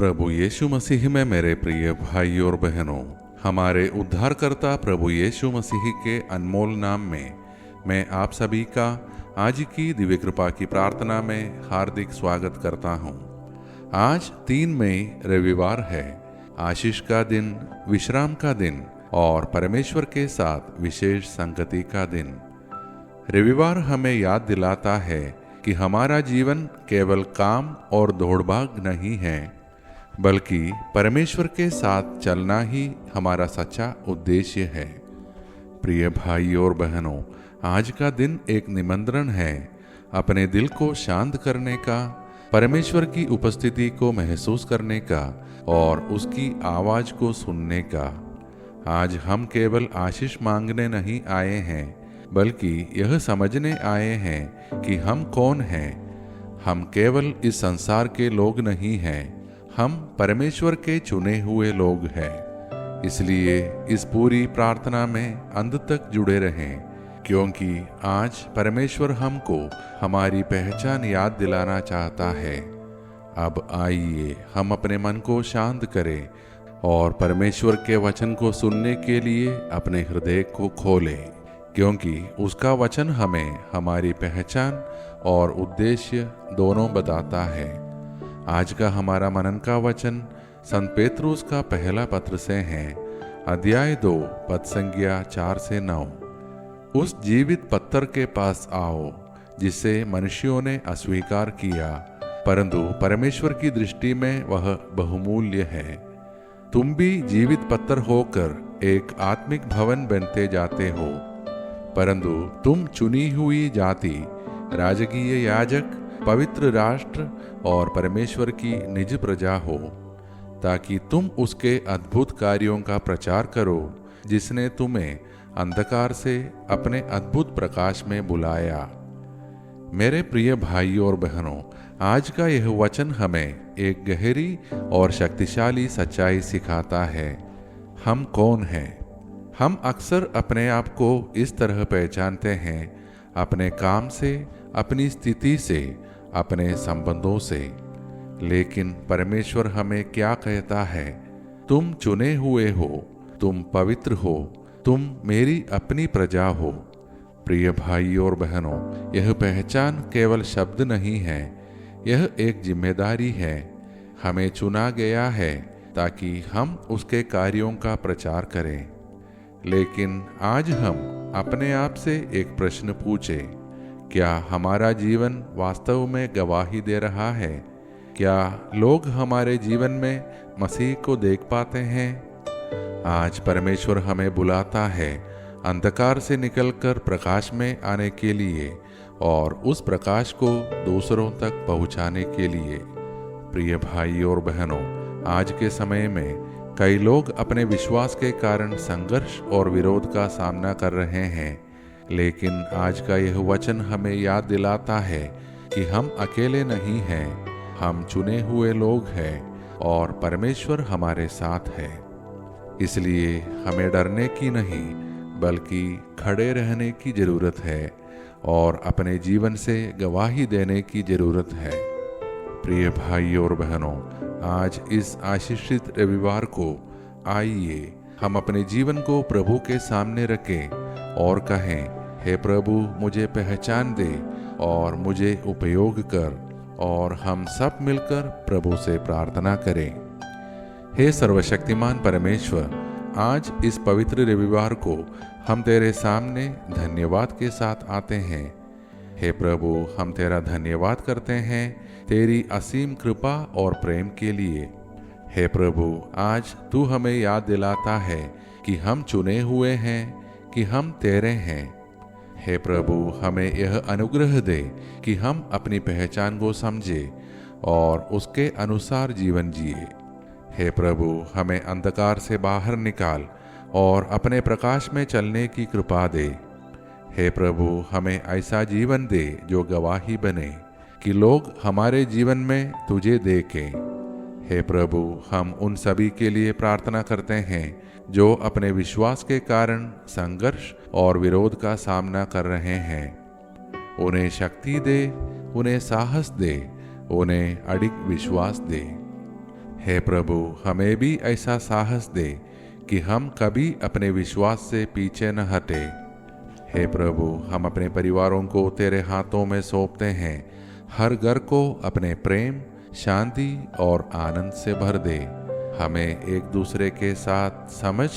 प्रभु यीशु मसीह में मेरे प्रिय भाई और बहनों, हमारे उद्धारकर्ता प्रभु यीशु मसीह के अनमोल नाम में मैं आप सभी का आज की दिव्य कृपा की प्रार्थना में हार्दिक स्वागत करता हूँ। आज 3 मई रविवार है, आशीष का दिन, विश्राम का दिन और परमेश्वर के साथ विशेष संगति का दिन। रविवार हमें याद दिलाता है कि हमारा जीवन केवल काम और दौड़भाग नहीं है, बल्कि परमेश्वर के साथ चलना ही हमारा सच्चा उद्देश्य है। प्रिय भाई और बहनों, आज का दिन एक निमंत्रण है अपने दिल को शांत करने का, परमेश्वर की उपस्थिति को महसूस करने का और उसकी आवाज को सुनने का। आज हम केवल आशीष मांगने नहीं आए हैं, बल्कि यह समझने आए हैं कि हम कौन हैं। हम केवल इस संसार के लोग नहीं हैं, हम परमेश्वर के चुने हुए लोग हैं। इसलिए इस पूरी प्रार्थना में अंत तक जुड़े रहें, क्योंकि आज परमेश्वर हमको हमारी पहचान याद दिलाना चाहता है। अब आइए हम अपने मन को शांत करें और परमेश्वर के वचन को सुनने के लिए अपने हृदय को खोलें, क्योंकि उसका वचन हमें हमारी पहचान और उद्देश्य दोनों बताता है। आज का हमारा मनन का वचन संत पेत्रुस का पहला पत्र से है, अध्याय 2 पद संज्ञा 4 से 9। उस जीवित पत्थर के पास आओ जिसे मनुष्यों ने अस्वीकार किया, परंतु परमेश्वर की दृष्टि में वह बहुमूल्य है। तुम भी जीवित पत्थर होकर एक आत्मिक भवन बनते जाते हो, परंतु तुम चुनी हुई जाति, राजकीय याजक, पवित्र राष्ट्र और परमेश्वर की निज प्रजा हो, ताकि तुम उसके अद्भुत कार्यों का प्रचार करो, जिसने तुम्हें अंधकार से अपने अद्भुत प्रकाश में बुलाया। मेरे प्रिय भाई और बहनों, आज का यह वचन हमें एक गहरी और शक्तिशाली सच्चाई सिखाता है। हम कौन हैं? हम अक्सर अपने आप को इस तरह पहचानते हैं, अपने काम से, अपनी स्थिति से, अपने संबंधों से। लेकिन परमेश्वर हमें क्या कहता है? तुम चुने हुए हो, तुम पवित्र हो, तुम मेरी अपनी प्रजा हो। प्रिय भाई और बहनों, यह पहचान केवल शब्द नहीं है, यह एक जिम्मेदारी है। हमें चुना गया है ताकि हम उसके कार्यों का प्रचार करें। लेकिन आज हम अपने आप से एक प्रश्न पूछें, क्या हमारा जीवन वास्तव में गवाही दे रहा है? क्या लोग हमारे जीवन में मसीह को देख पाते हैं? आज परमेश्वर हमें बुलाता है अंधकार से निकलकर प्रकाश में आने के लिए और उस प्रकाश को दूसरों तक पहुंचाने के लिए। प्रिय भाई और बहनों, आज के समय में कई लोग अपने विश्वास के कारण संघर्ष और विरोध का सामना कर रहे हैं, लेकिन आज का यह वचन हमें याद दिलाता है कि हम अकेले नहीं हैं, हम चुने हुए लोग हैं और परमेश्वर हमारे साथ है। इसलिए हमें डरने की नहीं, बल्कि खड़े रहने की जरूरत है और अपने जीवन से गवाही देने की जरूरत है। प्रिय भाई और बहनों, आज इस आशीषित रविवार को आइए हम अपने जीवन को प्रभु के सामने रखें और कहें, हे प्रभु, मुझे पहचान दे और मुझे उपयोग कर। और हम सब मिलकर प्रभु से प्रार्थना करें। हे सर्वशक्तिमान परमेश्वर, आज इस पवित्र रविवार को हम तेरे सामने धन्यवाद के साथ आते हैं। हे प्रभु, हम तेरा धन्यवाद करते हैं तेरी असीम कृपा और प्रेम के लिए। हे प्रभु, आज तू हमें याद दिलाता है कि हम चुने हुए हैं, कि हम तेरे हैं। हे प्रभु, हमें यह अनुग्रह दे कि हम अपनी पहचान को समझें और उसके अनुसार जीवन जिए। हे प्रभु, हमें अंधकार से बाहर निकाल और अपने प्रकाश में चलने की कृपा दे। हे प्रभु, हमें ऐसा जीवन दे जो गवाही बने, कि लोग हमारे जीवन में तुझे देखें। हे प्रभु, हम उन सभी के लिए प्रार्थना करते हैं जो अपने विश्वास के कारण संघर्ष और विरोध का सामना कर रहे हैं। उन्हें शक्ति दे, उन्हें साहस दे, उन्हें अडिग विश्वास दे। हे प्रभु, हमें भी ऐसा साहस दे कि हम कभी अपने विश्वास से पीछे न हटे। हे प्रभु, हम अपने परिवारों को तेरे हाथों में सौंपते हैं। हर घर को अपने प्रेम, शांति और आनंद से भर दे। हमें एक दूसरे के साथ समझ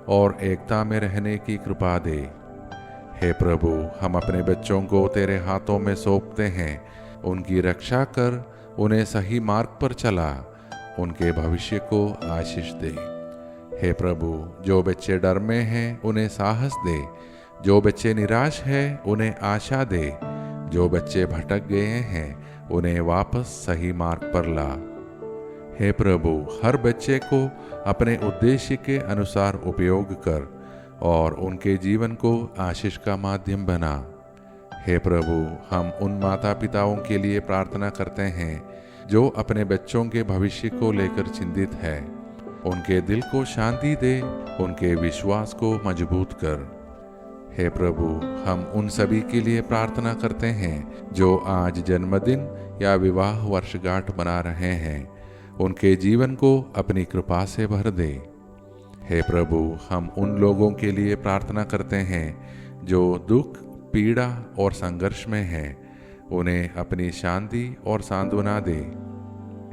और एकता में रहने की कृपा दे। हे प्रभु, हम अपने बच्चों को तेरे हाथों में सौंपते हैं। उनकी रक्षा कर, उन्हें सही मार्ग पर चला, उनके भविष्य को आशीष दे। हे प्रभु, जो बच्चे डर में हैं उन्हें साहस दे। जो बच्चे निराश हैं उन्हें आशा दे। जो बच्चे भटक गए हैं उन्हें वापस सही मार्ग पर ला। हे प्रभु, हर बच्चे को अपने उद्देश्य के अनुसार उपयोग कर और उनके जीवन को आशीष का माध्यम बना। हे प्रभु, हम उन माता पिताओं के लिए प्रार्थना करते हैं जो अपने बच्चों के भविष्य को लेकर चिंतित है। उनके दिल को शांति दे, उनके विश्वास को मजबूत कर। हे प्रभु, हम उन सभी के लिए प्रार्थना करते हैं जो आज जन्मदिन या विवाह वर्षगांठ मना रहे हैं। उनके जीवन को अपनी कृपा से भर दे। हे प्रभु, हम उन लोगों के लिए प्रार्थना करते हैं जो दुख, पीड़ा और संघर्ष में हैं। उन्हें अपनी शांति और सांत्वना दे।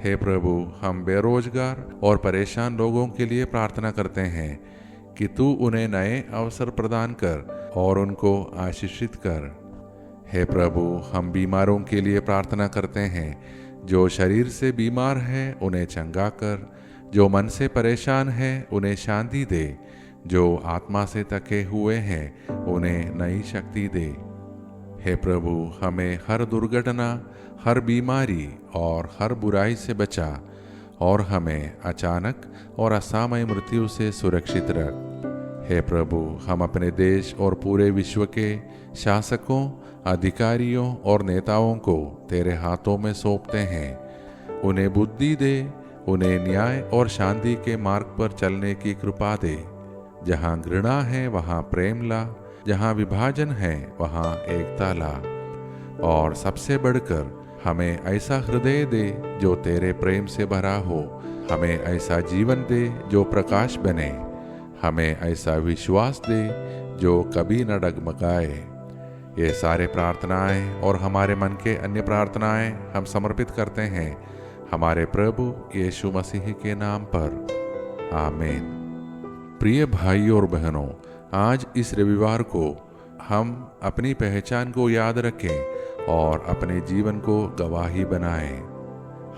हे प्रभु, हम बेरोजगार और परेशान लोगों के लिए प्रार्थना करते हैं कि तू उन्हें नए अवसर प्रदान कर और उनको आशीषित कर। हे प्रभु, हम बीमारों के लिए प्रार्थना करते हैं। जो शरीर से बीमार हैं उन्हें चंगा कर। जो मन से परेशान हैं उन्हें शांति दे। जो आत्मा से थके हुए हैं उन्हें नई शक्ति दे। हे प्रभु, हमें हर दुर्घटना, हर बीमारी और हर बुराई से बचा और हमें अचानक और असामयिक मृत्यु से सुरक्षित रख। हे प्रभु, हम अपने देश और पूरे विश्व के शासकों, अधिकारियों और नेताओं को तेरे हाथों में सौंपते हैं। उन्हें बुद्धि दे, उन्हें न्याय और शांति के मार्ग पर चलने की कृपा दे। जहाँ घृणा है वहाँ प्रेम ला, जहाँ विभाजन है वहाँ एकता ला। और सबसे बढ़कर हमें ऐसा हृदय दे जो तेरे प्रेम से भरा हो। हमें ऐसा जीवन दे जो प्रकाश बने। हमें ऐसा विश्वास दे जो कभी न डगमगाए। ये सारे प्रार्थनाएं और हमारे मन के अन्य प्रार्थनाएं हम समर्पित करते हैं हमारे प्रभु यीशु मसीह के नाम पर। आमीन। प्रिय भाइयों और बहनों, आज इस रविवार को हम अपनी पहचान को याद रखें और अपने जीवन को गवाही बनाएं।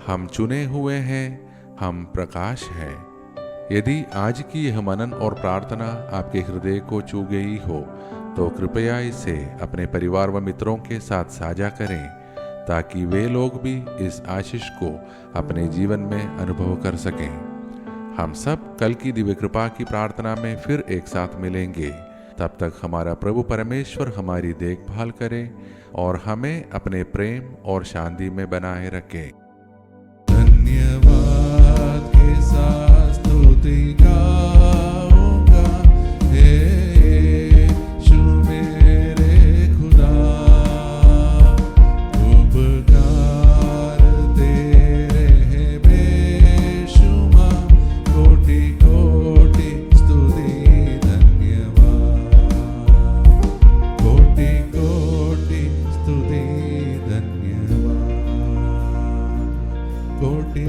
हम चुने हुए हैं, हम प्रकाश हैं। यदि आज की यह मनन और प्रार्थना आपके हृदय को छू गई हो तो कृपया इसे अपने परिवार व मित्रों के साथ साझा करें ताकि वे लोग भी इस आशीष को अपने जीवन में अनुभव कर सकें। हम सब कल की दिव्य कृपा की प्रार्थना में फिर एक साथ मिलेंगे। तब तक हमारा प्रभु परमेश्वर हमारी देखभाल करे और हमें अपने प्रेम और शांति में बनाए रखे। धन्यवाद के साथ स्तुति गाऊंगा, हे यीशु मेरे खुदा। उपकार तेरे हैं बेशुमार, कोटि कोटि स्तुति धन्यवाद। कोटि कोटि स्तुति धन्यवाद। कोटि